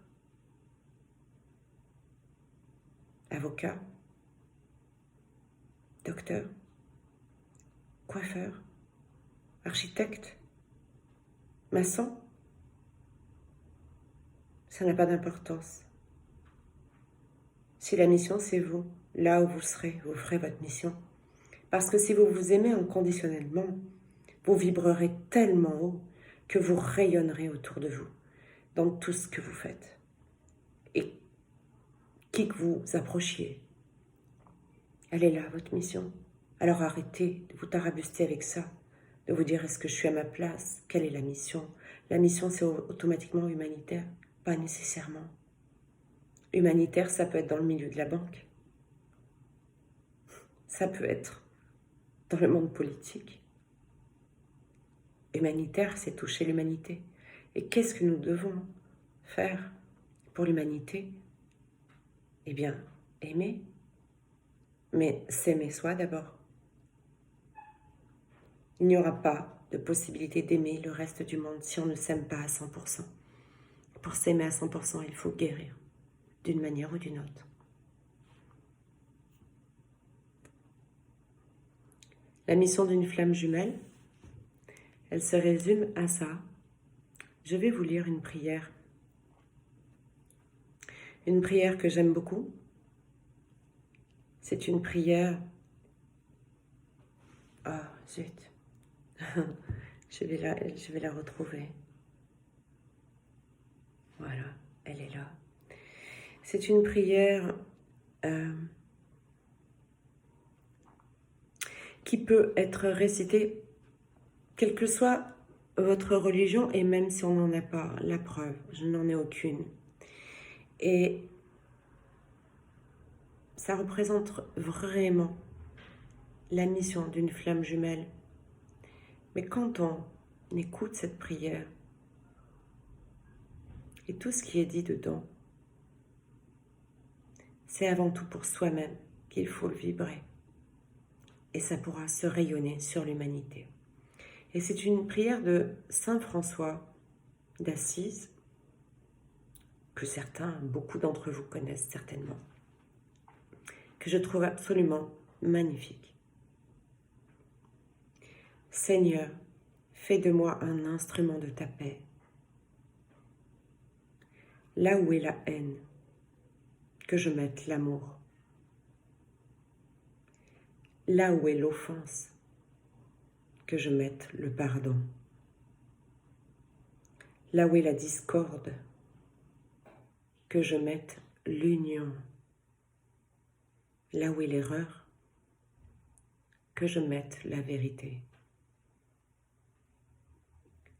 avocat, docteur, coiffeur, architecte, maçon, ça n'a pas d'importance. Si la mission, c'est vous, là où vous serez, vous ferez votre mission. Parce que si vous vous aimez inconditionnellement, vous vibrerez tellement haut que vous rayonnerez autour de vous, dans tout ce que vous faites. Et qui que vous approchiez, elle est là, votre mission. Alors arrêtez de vous tarabuster avec ça, de vous dire est-ce que je suis à ma place, quelle est la mission. La mission, c'est automatiquement humanitaire, pas nécessairement. Humanitaire, ça peut être dans le milieu de la banque. Ça peut être dans le monde politique. Humanitaire, c'est toucher l'humanité. Et qu'est-ce que nous devons faire pour l'humanité? Eh bien, aimer. Mais s'aimer soi d'abord. Il n'y aura pas de possibilité d'aimer le reste du monde si on ne s'aime pas à 100%. Pour s'aimer à 100%, il faut guérir, d'une manière ou d'une autre. La mission d'une flamme jumelle, elle se résume à ça. Je vais vous lire une prière. Une prière que j'aime beaucoup. C'est une prière... Ah, zut. je vais la retrouver. Voilà, elle est là. C'est une prière qui peut être récitée, quelle que soit votre religion, et même si on n'en a pas la preuve, je n'en ai aucune. Et ça représente vraiment la mission d'une flamme jumelle. Mais quand on écoute cette prière, et tout ce qui est dit dedans, c'est avant tout pour soi-même qu'il faut le vibrer. Et ça pourra se rayonner sur l'humanité. Et c'est une prière de Saint François d'Assise, que beaucoup d'entre vous connaissent certainement, que je trouve absolument magnifique. Seigneur, fais de moi un instrument de ta paix. Là où est la haine, que je mette l'amour. Là où est l'offense, que je mette le pardon. Là où est la discorde, que je mette l'union. Là où est l'erreur, que je mette la vérité.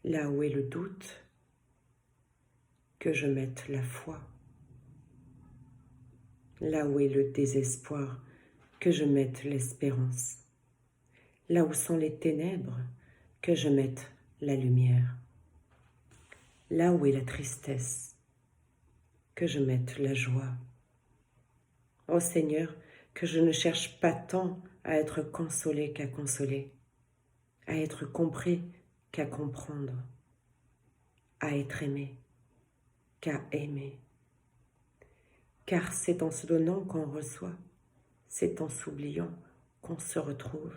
Là où est le doute, que je mette la foi. Là où est le désespoir, que je mette l'espérance. Là où sont les ténèbres, que je mette la lumière. Là où est la tristesse, que je mette la joie. Ô Seigneur, que je ne cherche pas tant à être consolé qu'à consoler, à être compris qu'à comprendre, à être aimé qu'à aimer. Car c'est en se donnant qu'on reçoit, c'est en s'oubliant qu'on se retrouve,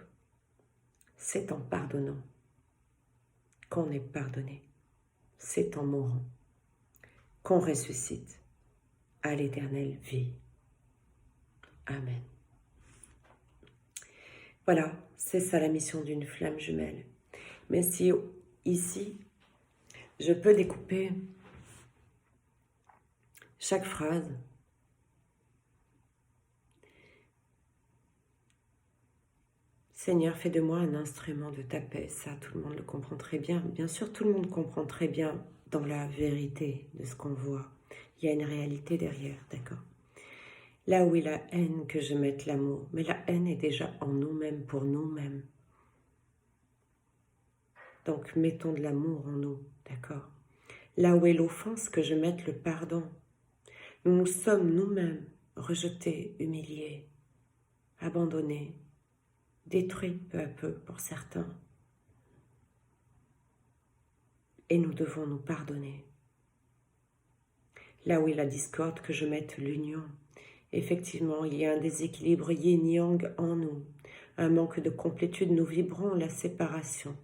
c'est en pardonnant qu'on est pardonné, c'est en mourant qu'on ressuscite à l'éternelle vie. Amen. Voilà, c'est ça la mission d'une flamme jumelle. Mais si ici, je peux découper chaque phrase, Seigneur, fais de moi un instrument de ta paix. Ça, tout le monde le comprend très bien. Bien sûr, tout le monde comprend très bien dans la vérité de ce qu'on voit. Il y a une réalité derrière, d'accord? Là où est la haine, que je mette l'amour. Mais la haine est déjà en nous-mêmes, pour nous-mêmes. Donc, mettons de l'amour en nous, d'accord? Là où est l'offense, que je mette le pardon. Nous nous sommes nous-mêmes rejetés, humiliés, abandonnés, détruits peu à peu pour certains. Et nous devons nous pardonner. Là où est la discorde, que je mette l'union. Effectivement, il y a un déséquilibre yin-yang en nous, un manque de complétude, nous vibrons la séparation.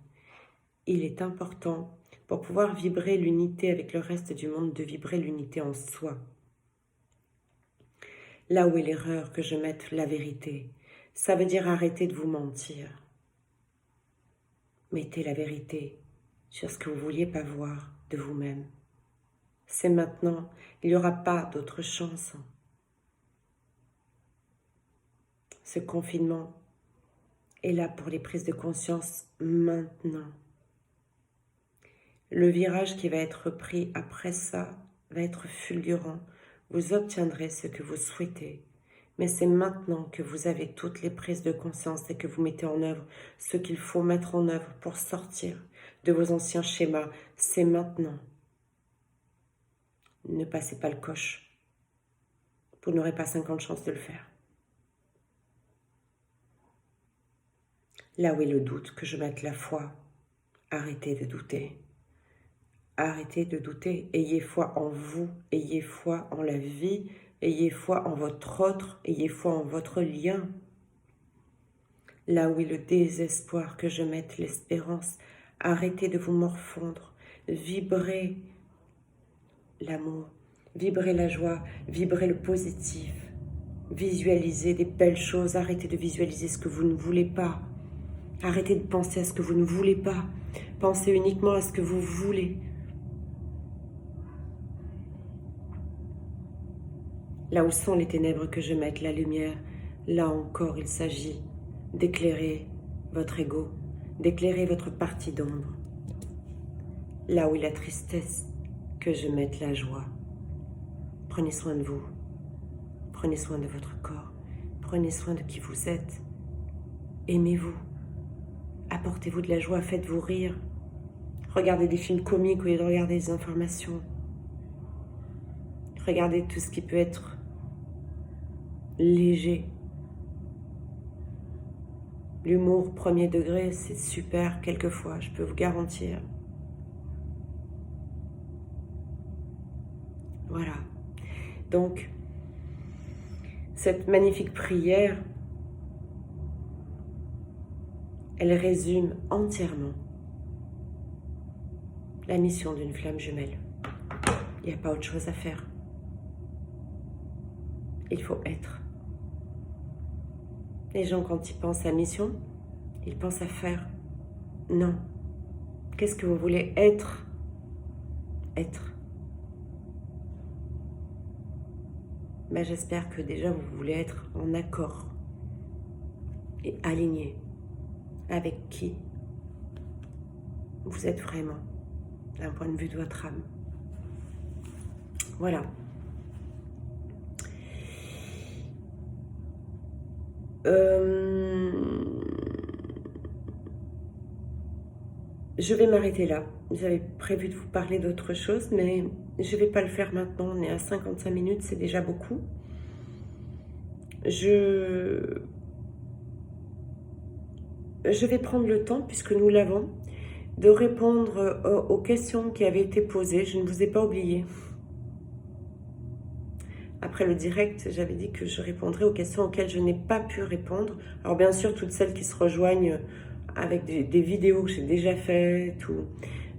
Il est important, pour pouvoir vibrer l'unité avec le reste du monde, de vibrer l'unité en soi. Là où est l'erreur, que je mette la vérité. Ça veut dire arrêter de vous mentir. Mettez la vérité sur ce que vous ne vouliez pas voir de vous-même. C'est maintenant, il n'y aura pas d'autre chance. Ce confinement est là pour les prises de conscience maintenant. Le virage qui va être pris après ça va être fulgurant. Vous obtiendrez ce que vous souhaitez. Mais c'est maintenant que vous avez toutes les prises de conscience et que vous mettez en œuvre ce qu'il faut mettre en œuvre pour sortir de vos anciens schémas. C'est maintenant. Ne passez pas le coche. Vous n'aurez pas 50 chances de le faire. Là où est le doute, que je mette la foi. Arrêtez de douter. Arrêtez de douter. Ayez foi en vous. Ayez foi en la vie. Ayez foi en votre autre. Ayez foi en votre lien. Là où est le désespoir, que je mette l'espérance. Arrêtez de vous morfondre. Vibrez l'amour. Vibrez la joie. Vibrez le positif. Visualisez des belles choses. Arrêtez de visualiser ce que vous ne voulez pas. Arrêtez de penser à ce que vous ne voulez pas. Pensez uniquement à ce que vous voulez. Là où sont les ténèbres, que je mette la lumière. Là encore, il s'agit d'éclairer votre ego, d'éclairer votre partie d'ombre. Là où est la tristesse, que je mette la joie. Prenez soin de vous. Prenez soin de votre corps. Prenez soin de qui vous êtes. Aimez-vous. Apportez-vous de la joie, faites-vous rire. Regardez des films comiques au lieu de regarder des informations. Regardez tout ce qui peut être léger. L'humour premier degré, c'est super quelquefois, je peux vous garantir. Voilà. Donc, cette magnifique prière, elle résume entièrement la mission d'une flamme jumelle. Il n'y a pas autre chose à faire. Il faut être. Les gens, quand ils pensent à mission, ils pensent à faire. Non. Qu'est-ce que vous voulez être? Être. Mais j'espère que déjà vous voulez être en accord et aligné avec qui vous êtes vraiment, d'un point de vue de votre âme. Voilà. Je vais m'arrêter là. J'avais prévu de vous parler d'autre chose, mais je ne vais pas le faire maintenant. On est à 55 minutes, c'est déjà beaucoup. Je vais prendre le temps, puisque nous l'avons, de répondre aux questions qui avaient été posées. Je ne vous ai pas oublié. Après le direct, j'avais dit que je répondrais aux questions auxquelles je n'ai pas pu répondre. Alors bien sûr, toutes celles qui se rejoignent avec des vidéos que j'ai déjà faites, ou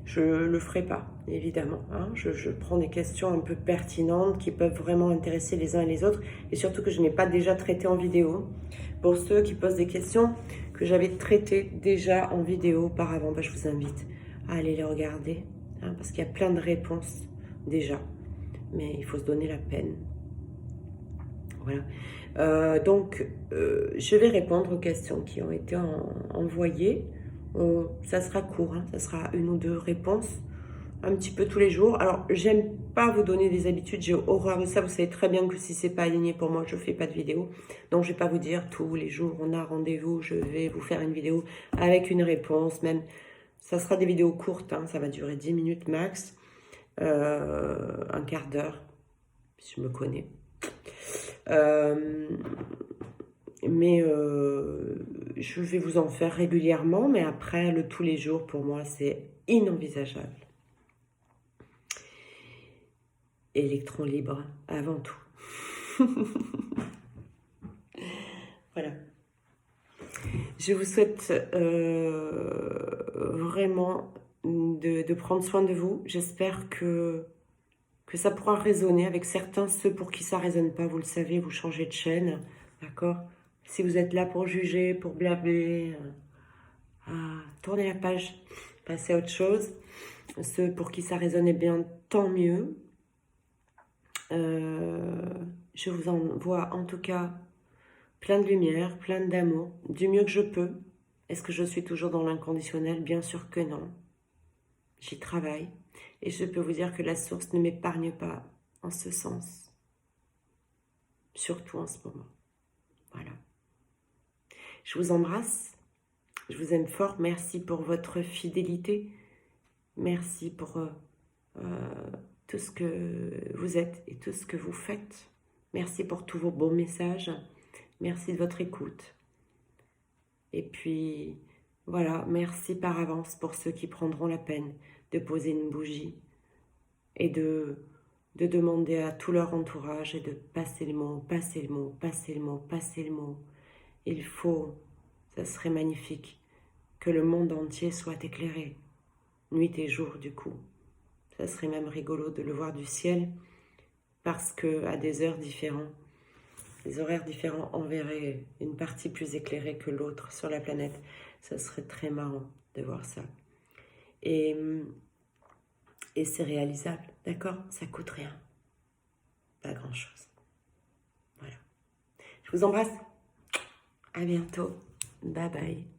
je ne le ferai pas, évidemment. Hein. Je prends des questions un peu pertinentes qui peuvent vraiment intéresser les uns et les autres, et surtout que je n'ai pas déjà traité en vidéo. Pour ceux qui posent des questions que j'avais traitées déjà en vidéo auparavant, je vous invite à aller les regarder, hein, parce qu'il y a plein de réponses déjà, mais il faut se donner la peine. Voilà. Donc, je vais répondre aux questions qui ont été envoyées. Ça sera court, hein, ça sera 1 ou 2 réponses, un petit peu tous les jours. Alors, j'aime pas vous donner des habitudes, j'ai horreur de ça. Vous savez très bien que si c'est pas aligné pour moi, je fais pas de vidéo. Donc, je vais pas vous dire tous les jours, on a rendez-vous, je vais vous faire une vidéo avec une réponse. Même, ça sera des vidéos courtes, hein, ça va durer 10 minutes max, un quart d'heure, si je me connais. Mais je vais vous en faire régulièrement, mais après, le tous les jours, pour moi, c'est inenvisageable. Électron libre, avant tout. Voilà. Je vous souhaite vraiment de prendre soin de vous. J'espère que ça pourra résonner avec certains, ceux pour qui ça ne résonne pas. Vous le savez, vous changez de chaîne, d'accord? Si vous êtes là pour juger, pour blabber, tournez la page, passez à autre chose. Ceux pour qui ça résonne bien, tant mieux. Je vous envoie en tout cas plein de lumière, plein d'amour, du mieux que je peux. Est-ce que je suis toujours dans l'inconditionnel? Bien sûr que non. J'y travaille. Et je peux vous dire que la source ne m'épargne pas en ce sens. Surtout en ce moment. Voilà. Je vous embrasse. Je vous aime fort. Merci pour votre fidélité. Merci pour tout ce que vous êtes et tout ce que vous faites. Merci pour tous vos bons messages. Merci de votre écoute. Et puis, voilà, merci par avance pour ceux qui prendront la peine de poser une bougie et de demander à tout leur entourage et de passer le mot, passer le mot, passer le mot, passer le mot. Il faut, ça serait magnifique, que le monde entier soit éclairé, nuit et jour du coup. Ça serait même rigolo de le voir du ciel, parce que à des heures différentes, des horaires différents, on verrait une partie plus éclairée que l'autre sur la planète. Ça serait très marrant de voir ça. Et c'est réalisable, d'accord? Ça coûte rien. Pas grand-chose. Voilà. Je vous embrasse. À bientôt. Bye bye.